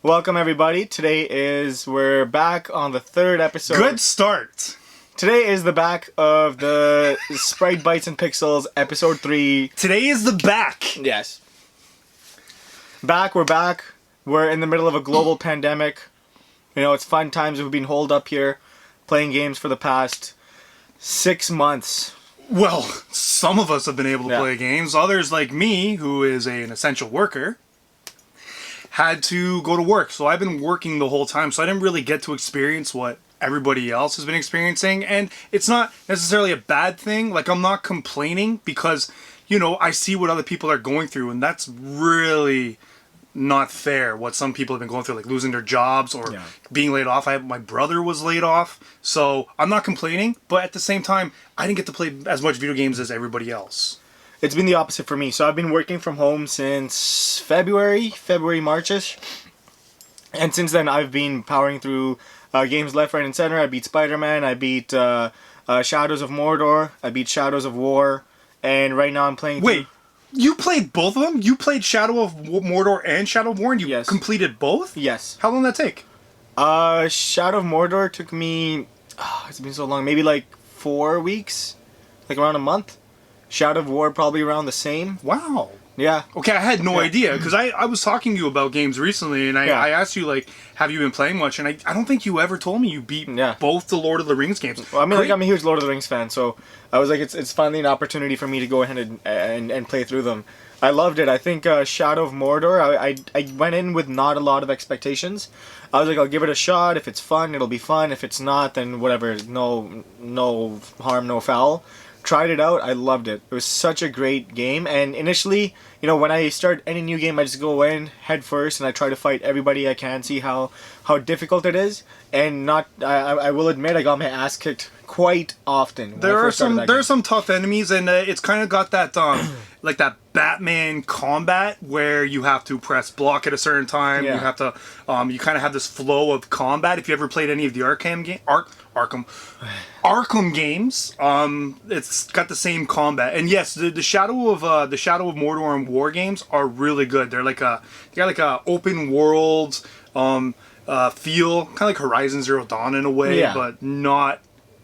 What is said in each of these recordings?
Welcome everybody. We're back on the third episode. Good start. Today is the back of the Sprite Bytes and Pixels episode 3. Today is the back. Yes. We're back. We're in the middle of a global pandemic. You know, it's fun times. We've been holed up here playing games for the past 6 months. Well, some of us have been able to play games. Others, like me, who is an essential worker, had to go to work. So I've been working the whole time. So I didn't really get to experience what everybody else has been experiencing. And it's not necessarily a bad thing. Like, I'm not complaining because, you know, I see what other people are going through. And that's really not fair what some people have been going through, like losing their jobs or being laid off. My brother was laid off. So I'm not complaining. But at the same time, I didn't get to play as much video games as everybody else. It's been the opposite for me. So I've been working from home since February, March-ish. And since then, I've been powering through games left, right, and center. I beat Spider-Man. I beat Shadows of Mordor. I beat Shadows of War. And right now I'm playing... Wait, you played both of them? You played Shadow of Mordor and Shadow of War, and you completed both? Yes. How long did that take? Shadow of Mordor took me... it's been so long. Maybe like 4 weeks. Like around a month. Shadow of War probably around the same. Wow. Yeah. Okay, I had no idea, because I was talking to you about games recently, and I asked you, like, have you been playing much? And I don't think you ever told me you beat both the Lord of the Rings games. Well, I mean, like, I'm a huge Lord of the Rings fan, so I was like, it's finally an opportunity for me to go ahead and play through them. I loved it. I think Shadow of Mordor, I went in with not a lot of expectations. I was like, I'll give it a shot. If it's fun, it'll be fun. If it's not, then whatever. No harm, no foul. Tried it out. I loved it. It was such a great game. And initially, you know, when I start any new game, I just go in head first and I try to fight everybody I can, see how difficult it is. And I will admit, I got my ass kicked quite often. There are some tough enemies, and it's kind of got that like that Batman combat where you have to press block at a certain time. You have to you kind of have this flow of combat. If you ever played any of the Arkham games, it's got the same combat. And yes, the Shadow of Mordor and War games are really good. They got like a open world feel, kind of like Horizon Zero Dawn in a way, but not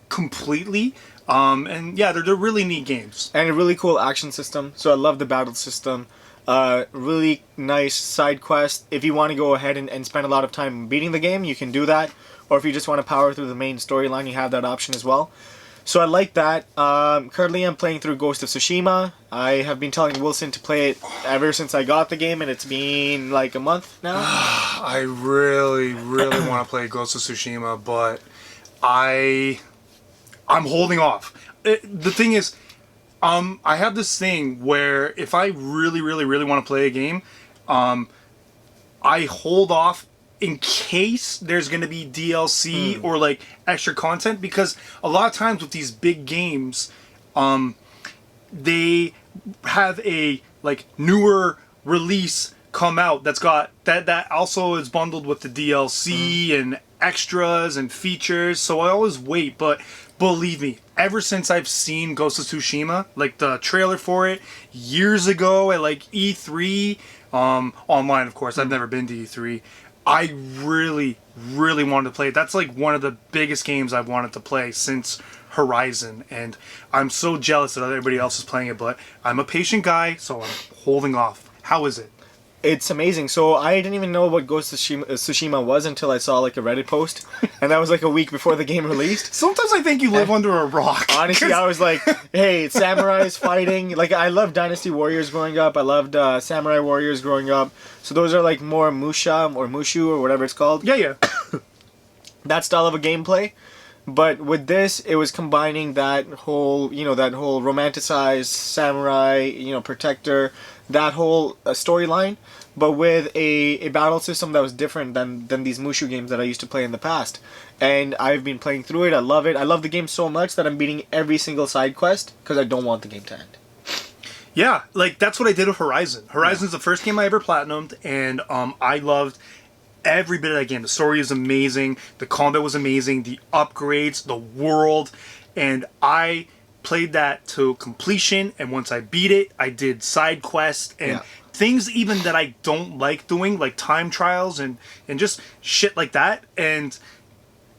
completely. And yeah, they're really neat games. And a really cool action system. So I love the battle system. Really nice side quest. If you want to go ahead and spend a lot of time beating the game, you can do that. Or if you just want to power through the main storyline, you have that option as well. So I like that. Currently I'm playing through Ghost of Tsushima. I have been telling Wilson to play it ever since I got the game, and it's been like a month now. I really want to play Ghost of Tsushima, but I'm holding off. The thing is, I have this thing where if I really want to play a game, I hold off in case there's going to be DLC or like extra content, because a lot of times with these big games, they have a like newer release come out that's got that also is bundled with the DLC and extras and features. So I always wait, but believe me, ever since I've seen Ghost of Tsushima, like the trailer for it years ago at like E3, online of course, I've never been to E3, I really wanted to play it. That's like one of the biggest games I've wanted to play since Horizon, and I'm so jealous that everybody else is playing it, but I'm a patient guy, so I'm holding off. How is it? It's amazing. So I didn't even know what Ghost of Tsushima was until I saw like a Reddit post, and that was like a week before the game released. Sometimes I think you live under a rock. Honestly, I was like, hey, samurais fighting. Like, I loved Dynasty Warriors growing up. I loved Samurai Warriors growing up. So those are like more Musha or Mushu or whatever it's called. Yeah. That style of a gameplay. But with this, it was combining that whole romanticized samurai, protector, that whole storyline, but with a battle system that was different than these Mushu games that I used to play in the past. And I've been playing through it. I love it. I love the game so much that I'm beating every single side quest because I don't want the game to end. Yeah, like that's what I did with Horizon. Horizon's the first game I ever platinumed, and I loved every bit of that game. The story is amazing, the combat was amazing, the upgrades, the world, and I played that to completion, and once I beat it, I did side quests, and things even that I don't like doing, like time trials and just shit like that. And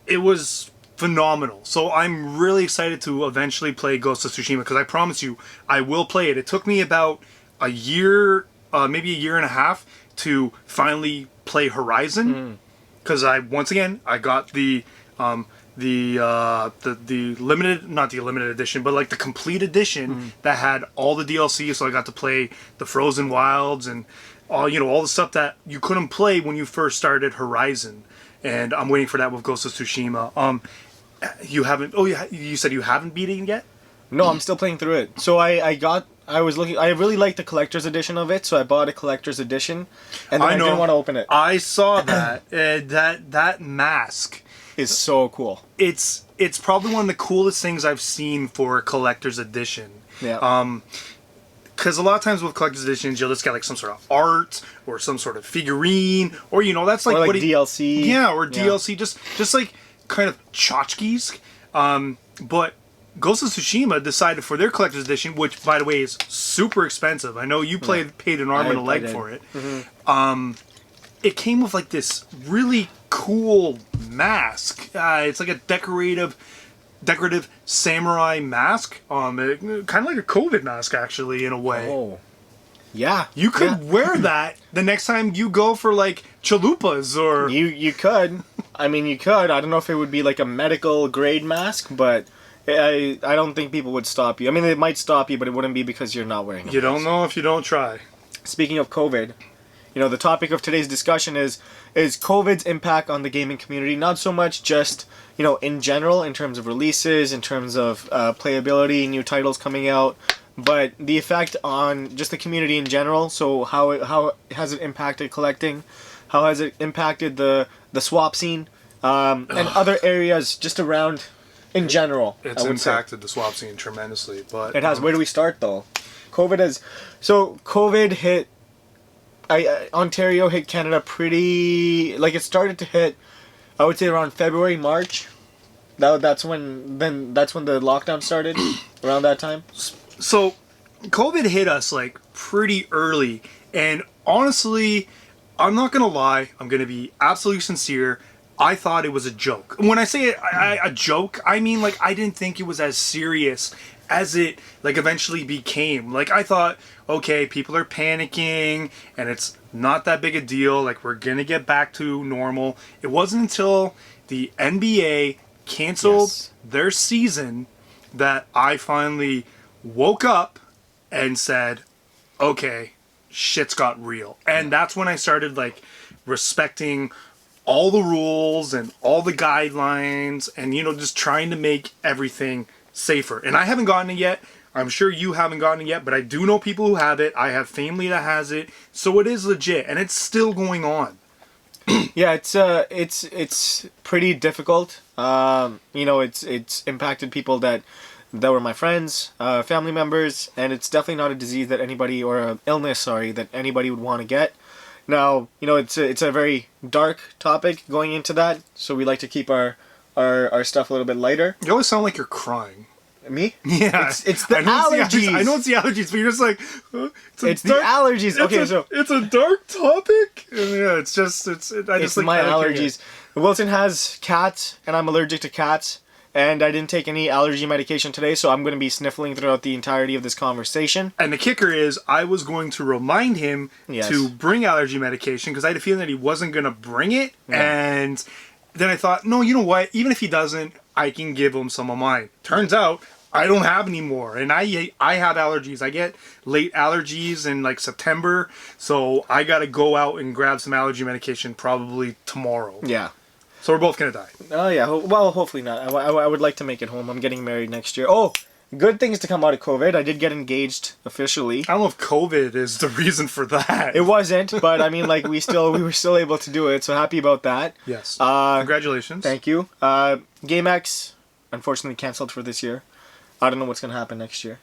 it was phenomenal. So I'm really excited to eventually play Ghost of Tsushima, because I promise you, I will play it. It took me about a year, maybe a year and a half, to finally play Horizon, because I got the limited, not the limited edition, but like the complete edition that had all the DLC. So I got to play the Frozen Wilds and all the stuff that you couldn't play when you first started Horizon. And I'm waiting for that with Ghost of Tsushima. You haven't? Oh, you said you haven't beat it yet? No, I'm still playing through it. So I really liked the collector's edition of it, so I bought a collector's edition, and then I didn't want to open it. I saw that. That mask is so cool. It's probably one of the coolest things I've seen for a collector's edition. Yeah. Because a lot of times with collector's editions, you'll just get like some sort of art or some sort of figurine, or that's like, or like DLC. Yeah, or DLC, just like kind of tchotchkes. But Ghost of Tsushima decided for their collector's edition, which by the way is super expensive. I know you paid an arm and a leg for it. Mm-hmm. It came with like this really cool mask. It's like a decorative samurai mask. Kind of like a COVID mask, actually, in a way. Oh, yeah. You could wear that the next time you go for like chalupas, or you could. I mean, you could. I don't know if it would be like a medical grade mask, but I don't think people would stop you. I mean, it might stop you, but it wouldn't be because you're not wearing it. You don't know if you don't try. Speaking of COVID, the topic of today's discussion is COVID's impact on the gaming community. Not so much just, in general, in terms of releases, in terms of playability, new titles coming out, but the effect on just the community in general. So how has it impacted collecting? How has it impacted the swap scene? And other areas just around in general? It's impacted the swap scene tremendously. But it has. Where do we start, though? COVID hit... Ontario hit Canada pretty... Like, it started to hit, I would say, around February, March. That's when the lockdown started, around that time. So, COVID hit us, like, pretty early. And honestly, I'm not going to lie. I'm going to be absolutely sincere. I thought it was a joke. When I say a joke, I mean, like, I didn't think it was as serious as it, like, eventually became. Like, I thought, okay, people are panicking, and it's not that big a deal. Like, we're going to get back to normal. It wasn't until the NBA canceled their season that I finally woke up and said, okay, shit's got real. And that's when I started, like, respecting all the rules and all the guidelines and, just trying to make everything safer. And I haven't gotten it yet. I'm sure you haven't gotten it yet, but I do know people who have it. I have family that has it. So it is legit, and it's still going on. Yeah, it's pretty difficult. It's impacted people that were my friends, family members, and it's definitely not a disease that anybody, or an illness, sorry, that anybody would want to get. Now, it's a very dark topic going into that, so we like to keep our stuff a little bit lighter. You always sound like you're crying. Me? Yeah. It's the allergies. I know it's the allergies, but you're just like, it's the allergies. Okay, so it's a dark topic. Yeah, it's my allergies. Wilson has cats, and I'm allergic to cats, and I didn't take any allergy medication today, so I'm going to be sniffling throughout the entirety of this conversation. And the kicker is, I was going to remind him to bring allergy medication, because I had a feeling that he wasn't going to bring it, and then I thought, no, you know what? Even if he doesn't, I can give him some of mine. Turns out, I don't have any more, and I have allergies. I get late allergies in like September, so I got to go out and grab some allergy medication probably tomorrow. Yeah. So we're both gonna die. Oh yeah. Well, hopefully not. I would like to make it home. I'm getting married next year. Oh, good things to come out of COVID. I did get engaged officially. I don't know if COVID is the reason for that. It wasn't, but I mean, like we were still able to do it. So happy about that. Yes. Congratulations. Thank you. GameX, unfortunately canceled for this year. I don't know what's gonna happen next year,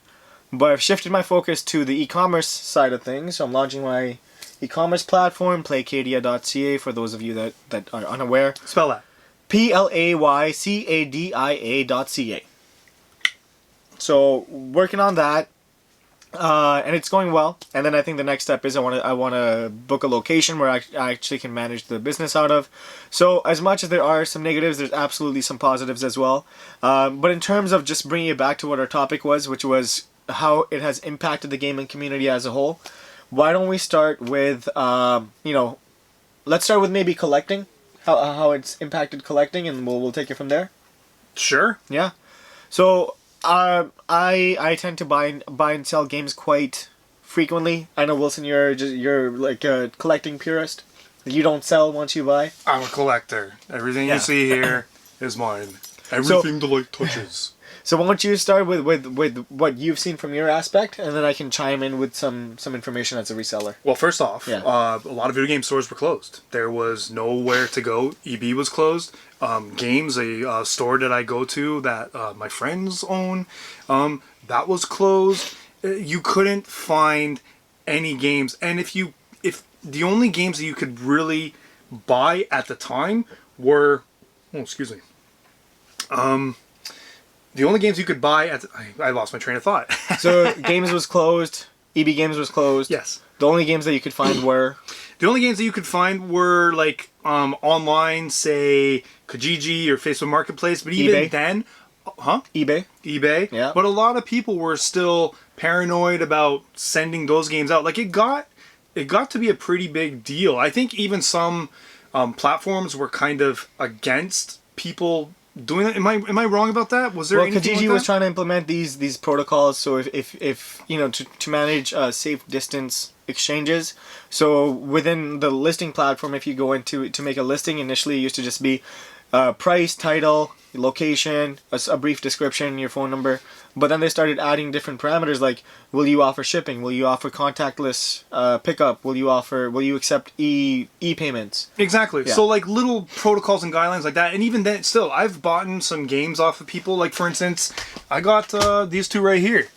but I've shifted my focus to the e-commerce side of things. So I'm launching my e-commerce platform, playcadia.ca, for those of you that are unaware. Spell that. playcadia.ca. So working on that. and it's going well. And then I think the next step is I want to book a location where I actually can manage the business out of. So as much as there are some negatives, there's absolutely some positives as well. But in terms of just bringing it back to what our topic was, which was how it has impacted the gaming community as a whole, why don't we start with let's start with maybe collecting, how it's impacted collecting, and we'll take it from there. Sure. Yeah. So I tend to buy and sell games quite frequently. I know, Wilson, you're like a collecting purist. You don't sell once you buy. I'm a collector. Everything Yeah. you see here is mine. Everything the light touches. So why don't you start with what you've seen from your aspect, and then I can chime in with some information as a reseller. Well, first off, Yeah. a lot of video game stores were closed. There was nowhere to go. EB was closed. Games, a store that I go to that my friends own, that was closed. You couldn't find any games, and if the only games that you could really buy at the time were, excuse me, the only games you could buy I lost my train of thought. So Games was closed. EB Games was closed. Yes. The only games that you could find were The only games that you could find were like online, say Kijiji or Facebook Marketplace, but even eBay. then, eBay. eBay. Yeah. But a lot of people were still paranoid about sending those games out. Like it got to be a pretty big deal. I think even some platforms were kind of against people doing that. Am I wrong about that? Was there Well, anything Kijiji like was that? trying to implement these protocols. So if to manage safe distance exchanges. So within the listing platform, if you go into to make a listing, initially it used to just be price, title, location, a brief description, your phone number. But then they started adding different parameters like, will you offer shipping? Will you offer contactless pickup? Will you accept e-payments? Exactly. Yeah. So like little protocols and guidelines like that, and even then, still, I've bought some games off of people. Like for instance, I got these two right here.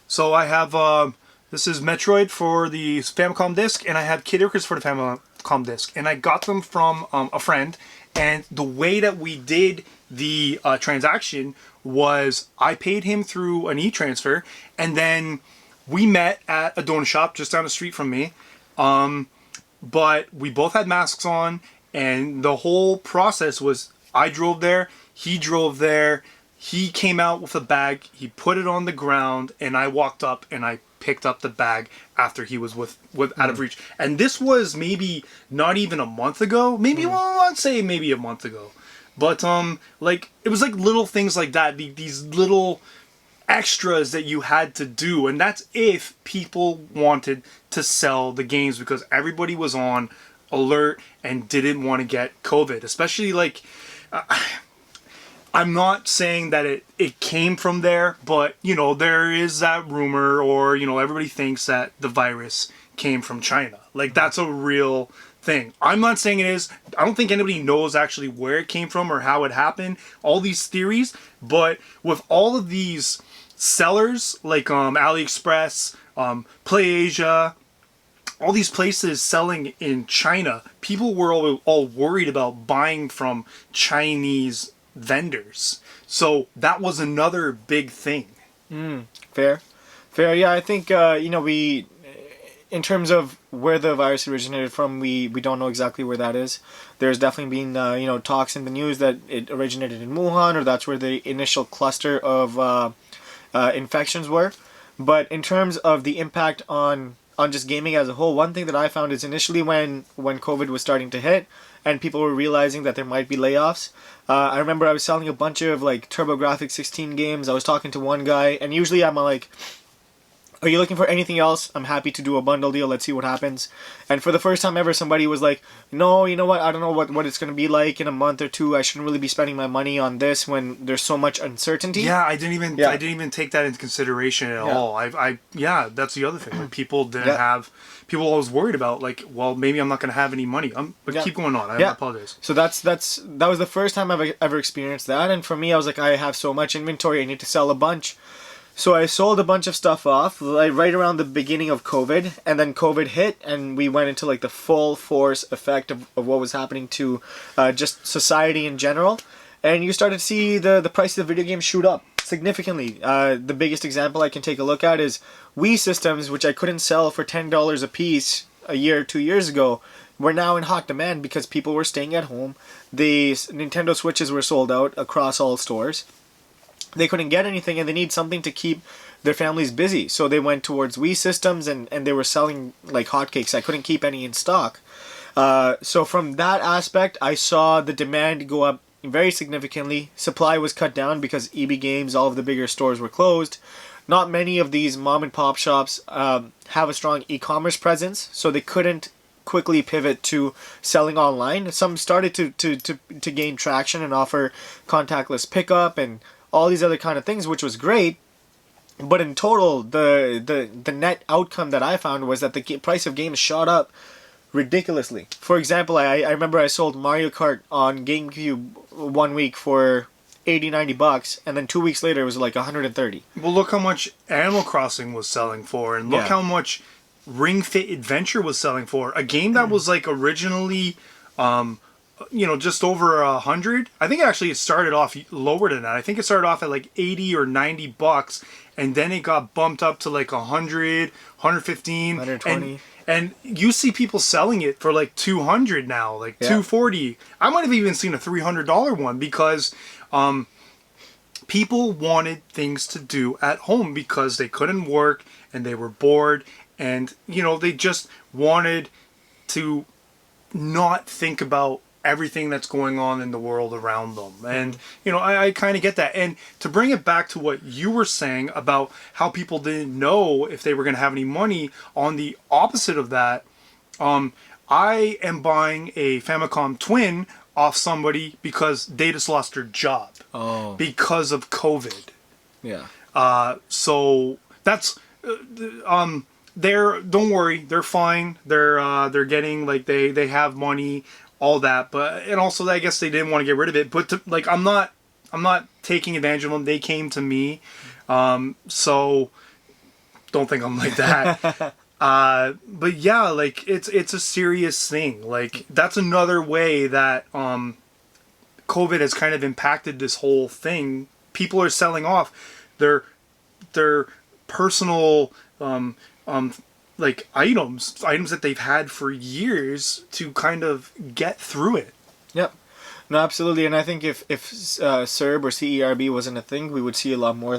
So I have this is Metroid for the Famicom disc, and I have Kid Icarus for the Famicom disc, and I got them from a friend. And the way that we did the transaction was I paid him through an e-transfer, and then we met at a donut shop just down the street from me. But we both had masks on, and the whole process was I drove there, he drove there, he came out with a bag, he put it on the ground, and I walked up and I picked up the bag after he was with out of reach. And this was maybe not even a month ago. Maybe well, I'd say maybe a month ago. But like it was like little things like that, these little extras that you had to do, and that's if people wanted to sell the games because everybody was on alert and didn't want to get COVID. Especially like I'm not saying that it came from there, but you know there is that rumor, or you know everybody thinks that the virus came from China. Like that's a real thing. I'm not saying it is. I don't think anybody knows actually where it came from or how it happened. All these theories, but with all of these sellers like AliExpress, PlayAsia, all these places selling in China, people were all worried about buying from Chinese vendors. So that was another big thing. Fair. Yeah, I think we, in terms of where the virus originated from, we don't know exactly where that is. There's definitely been talks in the news that it originated in Wuhan, or that's where the initial cluster of infections were. But in terms of the impact on just gaming as a whole, one thing that I found is initially when COVID was starting to hit and people were realizing that there might be layoffs, I remember I was selling a bunch of like TurboGrafx 16 games. I was talking to one guy, and usually I'm like, are you looking for anything else? I'm happy to do a bundle deal. Let's see what happens. And for the first time ever, somebody was like, no, you know what? I don't know what it's going to be like in a month or two. I shouldn't really be spending my money on this when there's so much uncertainty. Yeah, I didn't even take that into consideration at all. Yeah, that's the other thing. Like people didn't have. People always worried about like, well, maybe I'm not going to have any money. But keep going on. I apologize. So that was the first time I've ever experienced that. And for me, I was like, I have so much inventory. I need to sell a bunch. So I sold a bunch of stuff off right around the beginning of COVID, and then COVID hit, and we went into like the full force effect of what was happening to just society in general. And you started to see the price of the video games shoot up. significantly. The biggest example I can take a look at is Wii systems, which I couldn't sell for $10 a piece a year, 2 years ago, were now in hot demand because people were staying at home. The Nintendo Switches were sold out across all stores. They couldn't get anything, and they need something to keep their families busy. So they went towards Wii systems, and they were selling like hotcakes. I couldn't keep any in stock. So from that aspect, I saw the demand go up very significantly. Supply was cut down because EB Games, all of the bigger stores were closed. Not many of these mom and pop shops have a strong e-commerce presence, so they couldn't quickly pivot to selling online. Some started to gain traction and offer contactless pickup and all these other kind of things, which was great. But in total, the net outcome that I found was that the price of games shot up ridiculously. For example, I remember I sold Mario Kart on GameCube 1 week for $80-90, and then 2 weeks later it was like $130. Well, look how much Animal Crossing was selling for, and look how much Ring Fit Adventure was selling for. A game that was like originally, just over 100. I think actually it started off lower than that. I think it started off at like 80 or $90, and then it got bumped up to like 100, 115, 120. And you see people selling it for like 200 now, like 240. I might have even seen a $300 one because people wanted things to do at home because they couldn't work and they were bored, and they just wanted to not think about everything that's going on in the world around them. And I kind of get that. And to bring it back to what you were saying about how people didn't know if they were going to have any money, on the opposite of that, I am buying a Famicom Twin off somebody because they just lost their job because of COVID. Yeah. So that's don't worry, they're fine. They're getting, like, they have money, all that, and also I guess they didn't want to get rid of it. But I'm not taking advantage of them. They came to me, so don't think I'm like that. But yeah, like it's a serious thing. Like that's another way that COVID has kind of impacted this whole thing. People are selling off their personal like items that they've had for years to kind of get through it. Yep. No, absolutely. And I think if CERB or CERB wasn't a thing, we would see a lot more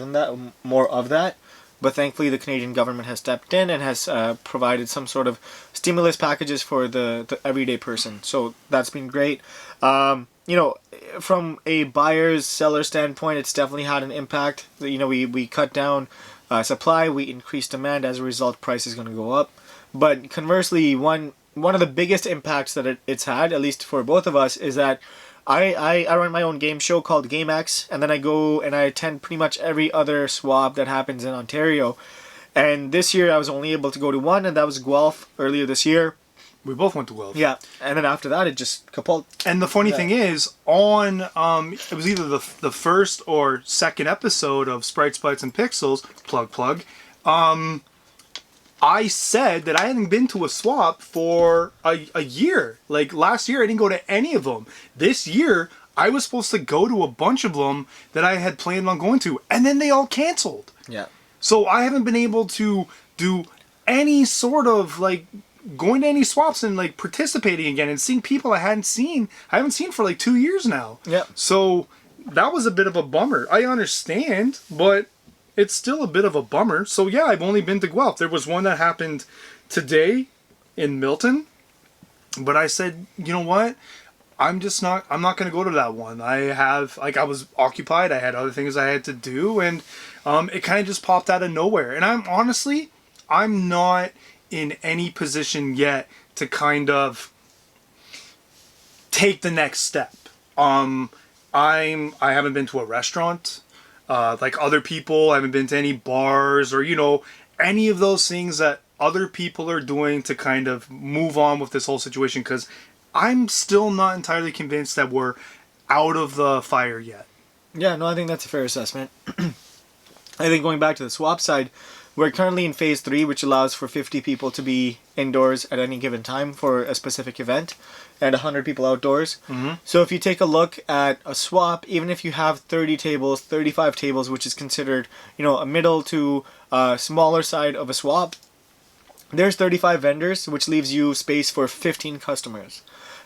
of that. But thankfully, the Canadian government has stepped in and has provided some sort of stimulus packages for the everyday person. So that's been great. From a buyer's seller standpoint, it's definitely had an impact. We cut down supply, we increase demand. As a result, price is going to go up. But conversely, one of the biggest impacts that it's had, at least for both of us, is that I run my own game show called GameX, and then I go and I attend pretty much every other swap that happens in Ontario. And this year I was only able to go to one, and that was Guelph earlier this year. We both went to Guelph. Yeah, and then after that it just kaput. And the funny thing is, on it was either the first or second episode of Sprites, Bytes, and Pixels, plug, I said that I hadn't been to a swap for a year. Like last year I didn't go to any of them. This year I was supposed to go to a bunch of them that I had planned on going to, and then they all canceled. Yeah. So I haven't been able to do any sort of like going to any swaps and like participating again and seeing people I haven't seen for like 2 years now. Yeah. So that was a bit of a bummer. I understand, but it's still a bit of a bummer. So yeah, I've only been to Guelph. There was one that happened today in Milton, but I said, you know what? I'm not going to go to that one. I was occupied. I had other things I had to do, and it kind of just popped out of nowhere. And I'm not in any position yet to kind of take the next step. I haven't been to a restaurant like other people. I haven't been to any bars or any of those things that other people are doing to kind of move on with this whole situation, because I'm still not entirely convinced that we're out of the fire yet. Yeah, no, I think that's a fair assessment. I think going back to the swap side, We're currently in phase 3, which allows for 50 people to be indoors at any given time for a specific event, and 100 people outdoors. So if you take a look at a swap, even if you have 30 tables, 35 tables, which is considered, a middle to smaller side of a swap, there's 35 vendors, which leaves you space for 15 customers.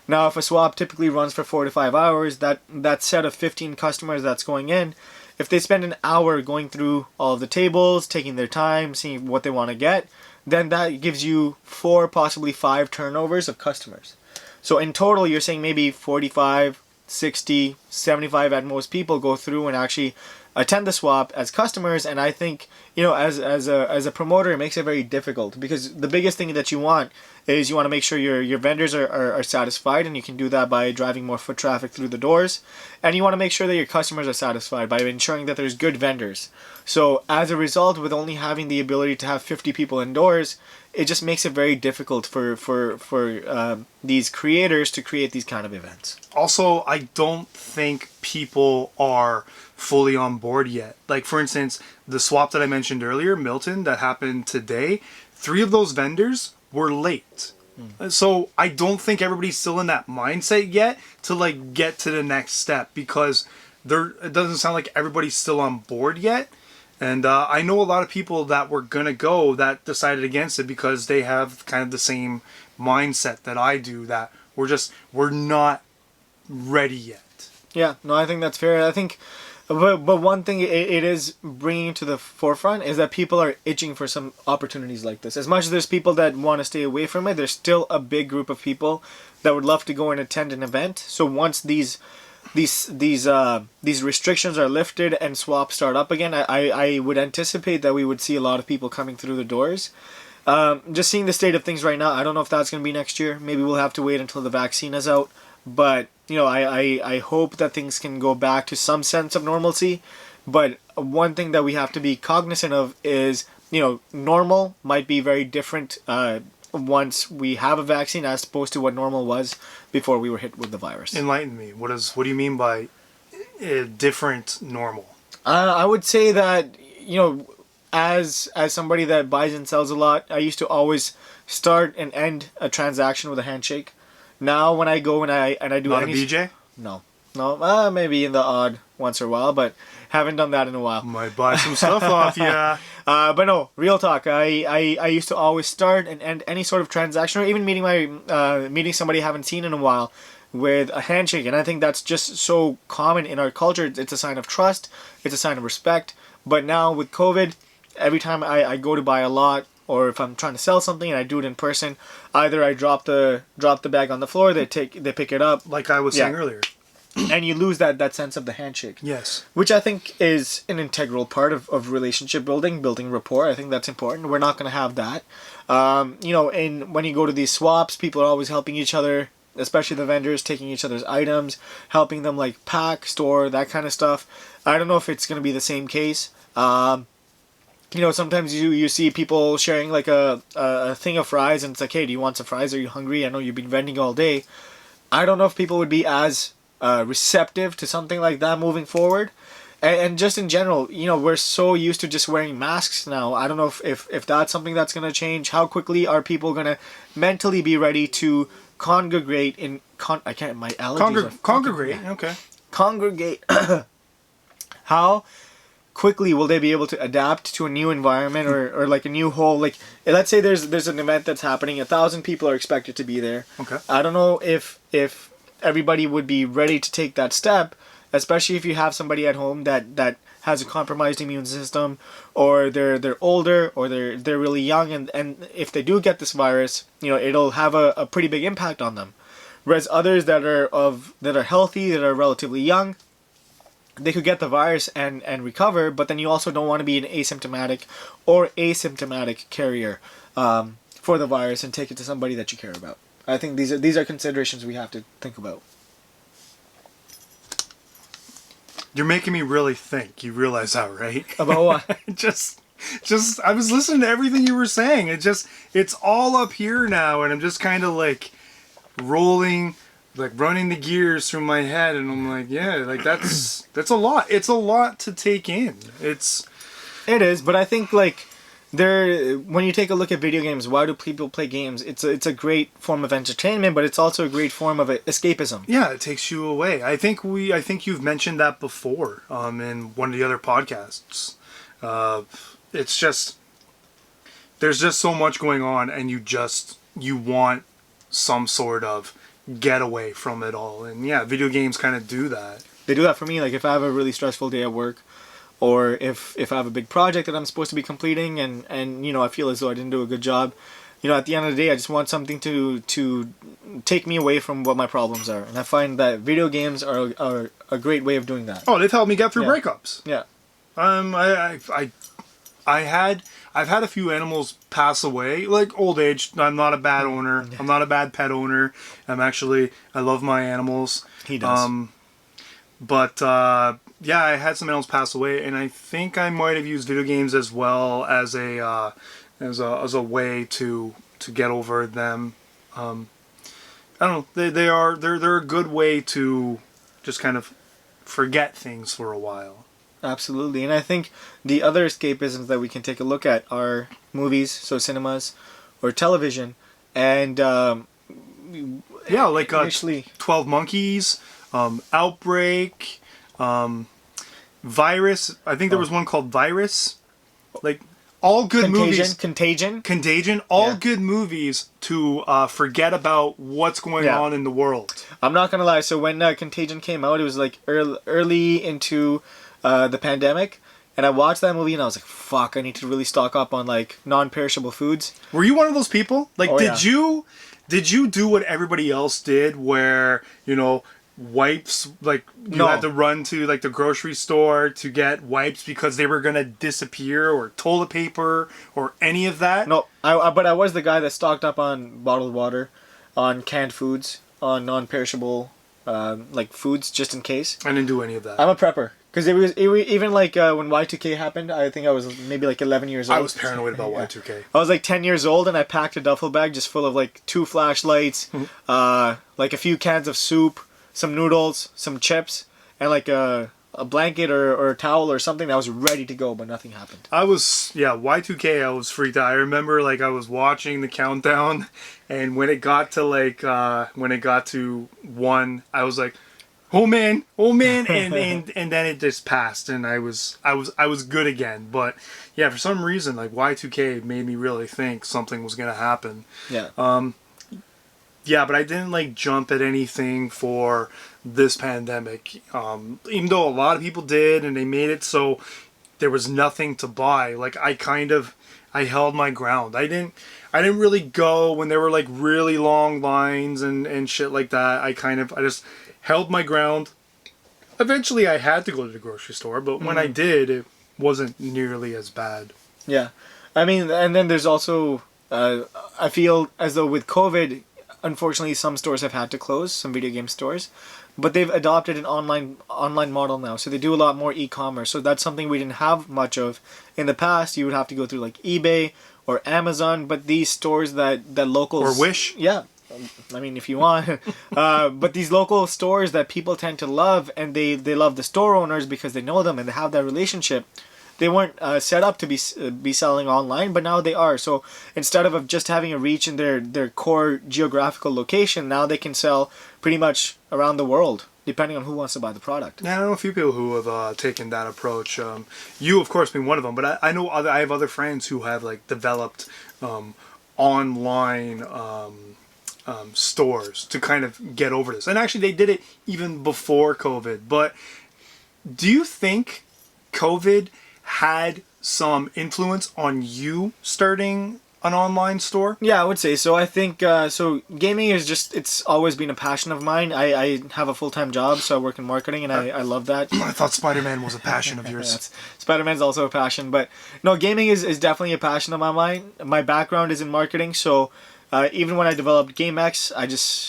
Now, if a swap typically runs for 4 to 5 hours, that set of 15 customers that's going in, if they spend an hour going through all of the tables, taking their time, seeing what they want to get, then that gives you 4, possibly 5 turnovers of customers. So in total, you're saying maybe 45, 60, 75 at most people go through and actually attend the swap as customers. And I think, as a promoter, it makes it very difficult, because the biggest thing that you want is you want to make sure your vendors are satisfied, and you can do that by driving more foot traffic through the doors. And you want to make sure that your customers are satisfied by ensuring that there's good vendors. So as a result, with only having the ability to have 50 people indoors, it just makes it very difficult for these creators to create these kind of events. Also, I don't think people are fully on board yet. Like, for instance, the swap that I mentioned earlier, Milton, that happened today, 3 of those vendors were late. So I don't think everybody's still in that mindset yet to get to the next step, because it doesn't sound like everybody's still on board yet. And I know a lot of people that were gonna go that decided against it because they have kind of the same mindset that I do, that we're not ready yet. Yeah, no, I think that's fair. I think, but one thing it is bringing to the forefront is that people are itching for some opportunities like this. As much as there's people that want to stay away from it, there's still a big group of people that would love to go and attend an event. So once these restrictions are lifted and swaps start up again, I would anticipate that we would see a lot of people coming through the doors. Just seeing the state of things right now, I don't know if that's going to be next year. Maybe we'll have to wait until the vaccine is out. But, I hope that things can go back to some sense of normalcy. But one thing that we have to be cognizant of is, normal might be very different once we have a vaccine as opposed to what normal was before we were hit with the virus. Enlighten me. What do you mean by a different normal? I would say that, as somebody that buys and sells a lot, I used to always start and end a transaction with a handshake. Now when I go and I do Not a BJ? No, maybe in the odd once in a while, but haven't done that in a while. Might buy some stuff off ya. But no, real talk. I used to always start and end any sort of transaction, or even meeting somebody I haven't seen in a while, with a handshake. And I think that's just so common in our culture. It's a sign of trust. It's a sign of respect. But now with COVID, every time I go to buy a lot, or if I'm trying to sell something and I do it in person, either I drop the bag on the floor, they pick it up, like I was saying earlier, and you lose that sense of the handshake. Yes, which I think is an integral part of relationship building rapport. I think that's important. We're not going to have that. And when you go to these swaps, people are always helping each other, especially the vendors, taking each other's items, helping them pack, store, that kind of stuff. I don't know if it's going to be the same case. Sometimes you see people sharing a thing of fries, and it's like, hey, do you want some fries? Are you hungry? I know you've been vending all day. I don't know if people would be as receptive to something like that moving forward. And just in general, we're so used to just wearing masks now. I don't know if that's something that's going to change. How quickly are people going to mentally be ready to congregate in... I can't... My allergies Congregate, okay. Congregate. How quickly will they be able to adapt to a new environment or a new whole... let's say there's an event that's happening. 1,000 people are expected to be there. Okay. I don't know if everybody would be ready to take that step, especially if you have somebody at home that has a compromised immune system, or they're older, or they're really young, and if they do get this virus, it'll have a pretty big impact on them. Whereas others that are healthy, that are relatively young, they could get the virus and recover, but then you also don't want to be an asymptomatic carrier for the virus and take it to somebody that you care about. I think these are considerations we have to think about. You're making me really think. You realize that, right? About what? just I was listening to everything you were saying. It's all up here now, and I'm just kind of rolling, running the gears through my head, and I'm like, yeah, that's a lot. It's a lot to take in. It is, but I think when you take a look at video games, why do people play games? It's a great form of entertainment, but it's also a great form of escapism. Yeah, it takes you away. I think you've mentioned that before in one of the other podcasts. It's just there's just so much going on, and you want some sort of getaway from it all. And yeah, video games kind of do that. They do that for me. Like if I have a really stressful day at work, or if I have a big project that I'm supposed to be completing, and I feel as though I didn't do a good job, at the end of the day, I just want something to take me away from what my problems are. And I find that video games are a great way of doing that. Oh, they've helped me get through breakups. Yeah. I've had a few animals pass away, like old age. I'm not a bad owner. I'm not a bad pet owner. I love my animals. He does. But yeah, I had some animals pass away, and I think I might have used video games as well as a way to get over them. I don't know. They're a good way to just kind of forget things for a while. Absolutely. And I think the other escapisms that we can take a look at are movies, so cinemas, or television, and yeah, like initially 12 Monkeys, Outbreak, Virus. I think there was one called Virus. Like all good movies. Contagion. All good movies to forget about what's going on in the world. I'm not gonna lie. So when Contagion came out, it was like early into the pandemic, and I watched that movie and I was like, fuck, I need to really stock up on like non-perishable foods. Were you one of those people? Like, did you do what everybody else did, where wipes, like you had to run to like the grocery store to get wipes because they were gonna disappear, or toilet paper, or any of that? No, but I was the guy that stocked up on bottled water, on canned foods, on non-perishable like foods, just in case. I didn't do any of that. I'm a prepper. Because it was even like when Y2K happened, I think I was maybe like 11 years old. I was paranoid about Y2K. I was like 10 years old, and I packed a duffel bag just full of like 2 flashlights, like a few cans of soup, some noodles, some chips, and like a blanket or a towel or something that was ready to go, but nothing happened. Y2K, I was freaked out. I remember like I was watching the countdown, and when it got to 1, I was like, oh man, and then it just passed, and I was good again. But yeah, for some reason, like Y2K made me really think something was gonna happen. Yeah. Yeah, but I didn't like jump at anything for this pandemic. Even though a lot of people did, and they made it so there was nothing to buy. Like I held my ground. I didn't really go when there were like really long lines and shit like that. I just held my ground. Eventually I had to go to the grocery store, but when I did, it wasn't nearly as bad. Yeah. I mean, and then there's also, I feel as though with COVID, unfortunately some stores have had to close, some video game stores, but they've adopted an online model now, so they do a lot more e-commerce. So that's something we didn't have much of in the past. You would have to go through like eBay or Amazon, but these stores that locals... Or Wish. Yeah. I mean, if you want. But these local stores that people tend to love, and they love the store owners because they know them and they have that relationship. They weren't set up to be selling online, but now they are. So instead of just having a reach in their core geographical location, now they can sell pretty much around the world, depending on who wants to buy the product. Yeah, I know a few people who have taken that approach. You, of course, being one of them, but I know I have other friends who have like developed online stores to kind of get over this. And actually, they did it even before COVID. But do you think COVID had some influence on you starting an online store? Yeah, I would say so. I think so. Gaming is it's always been a passion of mine. I have a full-time job, so I work in marketing, and I love that. I thought Spider-Man was a passion of yours. Yes, Spider-Man's also a passion, but no, gaming is definitely a passion of mine. My background is in marketing, so even when I developed GameX,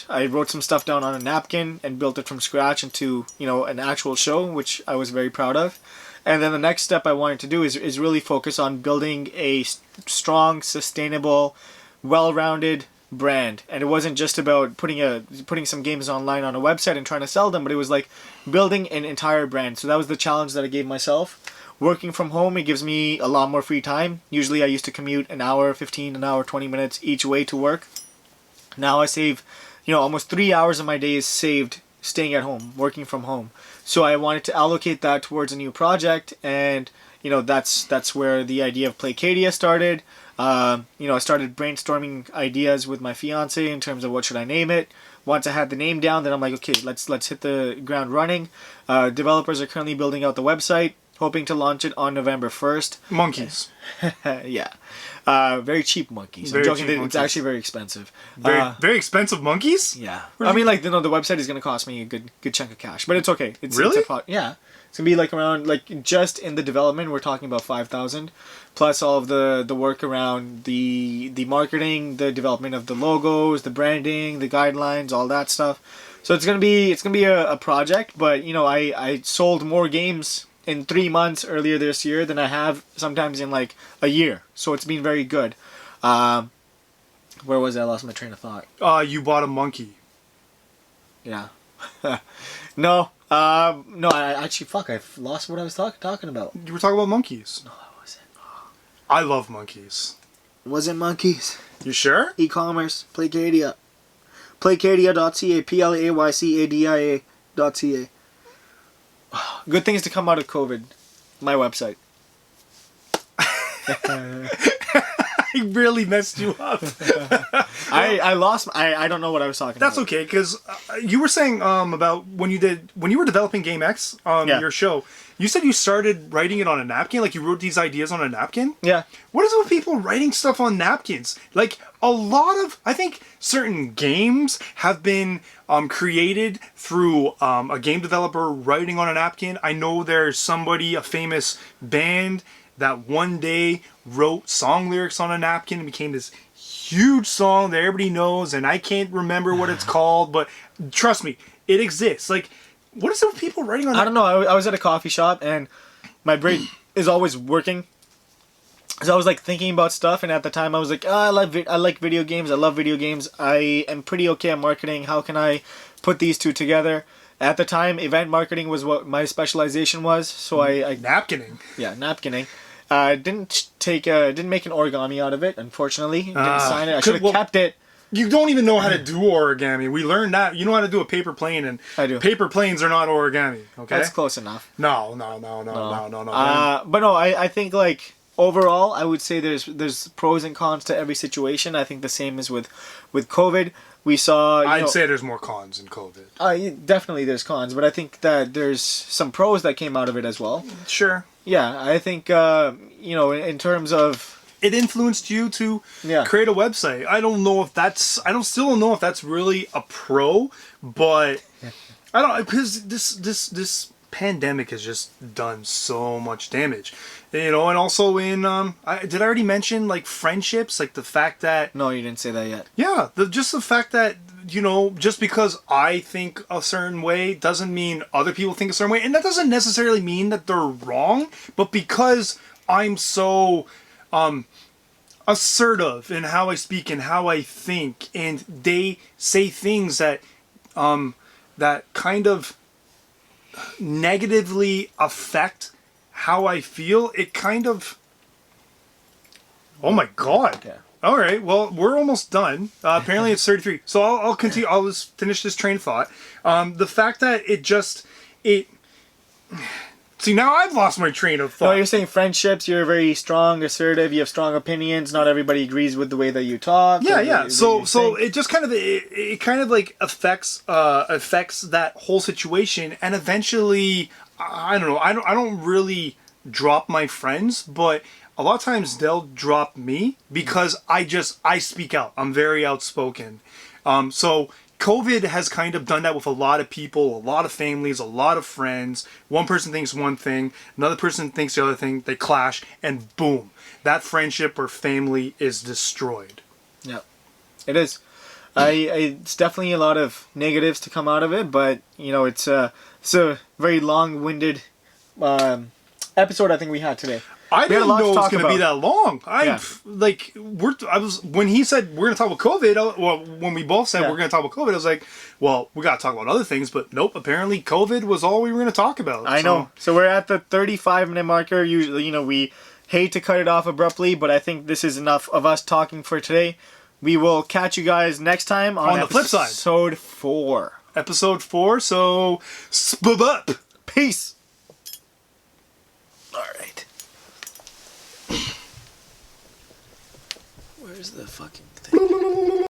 I wrote some stuff down on a napkin and built it from scratch into an actual show, which I was very proud of. And then the next step I wanted to do is really focus on building a strong, sustainable, well-rounded brand. And it wasn't just about putting some games online on a website and trying to sell them, but it was like building an entire brand. So that was the challenge that I gave myself, Working from home, it gives me a lot more free time. Usually I used to commute an hour 15, an hour 20 minutes each way to work. Now I save, almost 3 hours of my day is saved staying at home, working from home. So I wanted to allocate that towards a new project, and that's where the idea of Playcadia started. I started brainstorming ideas with my fiance in terms of what should I name it. Once I had the name down, then I'm like, okay, let's hit the ground running. Developers are currently building out the website, hoping to launch it on November 1st. Monkeys. Yeah. Very cheap monkeys. Very I'm joking. cheap It's monkeys. actually very expensive. Very expensive monkeys? Yeah. I mean, like, the website is going to cost me a good chunk of cash, but it's okay. Really? Yeah. It's going to be like around, like, just in the development, we're talking about 5,000, plus all of the work around the marketing, the development of the logos, the branding, the guidelines, all that stuff. So it's going to be a project, but, I sold more games in 3 months earlier this year than I have sometimes in like a year. So it's been very good. Where was I? I lost my train of thought. You bought a monkey. Yeah. No. No, I lost what I was talking about. You were talking about monkeys. No, I wasn't. I love monkeys. Wasn't monkeys. You sure? E-commerce. Playcadia. Playcadia.ca. Playcadia.ca. Good things to come out of COVID. My website. I really messed you up. I lost. I don't know what I was talking That's about. okay, because you were saying about when you were developing Game X Yeah. your show. You said you started writing it on a napkin, like you wrote these ideas on a napkin. Yeah. What is it with people writing stuff on napkins? Like I think certain games have been created through a game developer writing on a napkin. I know there's somebody, a famous band, that one day wrote song lyrics on a napkin and became this huge song that everybody knows, and I can't remember what it's called, but trust me, it exists. Like, what is it with people writing on? I don't know. I was at a coffee shop and my brain is always working. So I was like thinking about stuff, and at the time I was like, I like video games. I love video games. I am pretty okay at marketing. How can I put these two together? At the time, event marketing was what my specialization was. So I Napkining. yeah, napkining. Didn't make an origami out of it. Unfortunately, didn't sign it. I should have kept it. You don't even know how to do origami. We learned that. You know how to do a paper plane, and I do. Paper planes are not origami. Okay, That's close enough. No. But no, I think like overall, I would say there's pros and cons to every situation. I think the same is with COVID. We saw. I'd say there's more cons in COVID. Definitely there's cons, but I think that there's some pros that came out of it as well. Sure. Yeah, I think in terms of It influenced you to create a website. I still don't know if that's really a pro, but I don't, because this pandemic has just done so much damage, and also in did I already mention like friendships, like the fact that no, you didn't say that yet. yeah, just the fact that just because I think a certain way doesn't mean other people think a certain way, and that doesn't necessarily mean that they're wrong, but because I'm so assertive in how I speak and how I think, and they say things that that kind of negatively affect how I feel, it kind of... Oh my god. Yeah. All right, well, we're almost done. Apparently it's 33. So I'll continue. I'll just finish this train of thought. The fact that See, now I've lost my train of thought. No, you're saying friendships, you're very strong, assertive, you have strong opinions, not everybody agrees with the way that you talk. Yeah. So it just kind of it kind of like affects that whole situation, and eventually I don't know. I don't really drop my friends, but a lot of times they'll drop me because I speak out. I'm very outspoken. So COVID has kind of done that with a lot of people, a lot of families, a lot of friends. One person thinks one thing, another person thinks the other thing, they clash, and boom, that friendship or family is destroyed. Yeah, it is. It's definitely a lot of negatives to come out of it, but it's a very long-winded episode I think we had today. I We had a didn't lot to know it was talk going to be about. that long. Yeah. When he said we're going to talk about COVID. When we both said Yeah. we're going to talk about COVID, I was like, well, we got to talk about other things. But nope, apparently COVID was all we were going to talk about. I know. So we're at the 35-minute marker. Usually, we hate to cut it off abruptly, but I think this is enough of us talking for today. We will catch you guys next time on the flip side. episode 4. Episode 4. So, up. Peace. All right. Where's the fucking thing?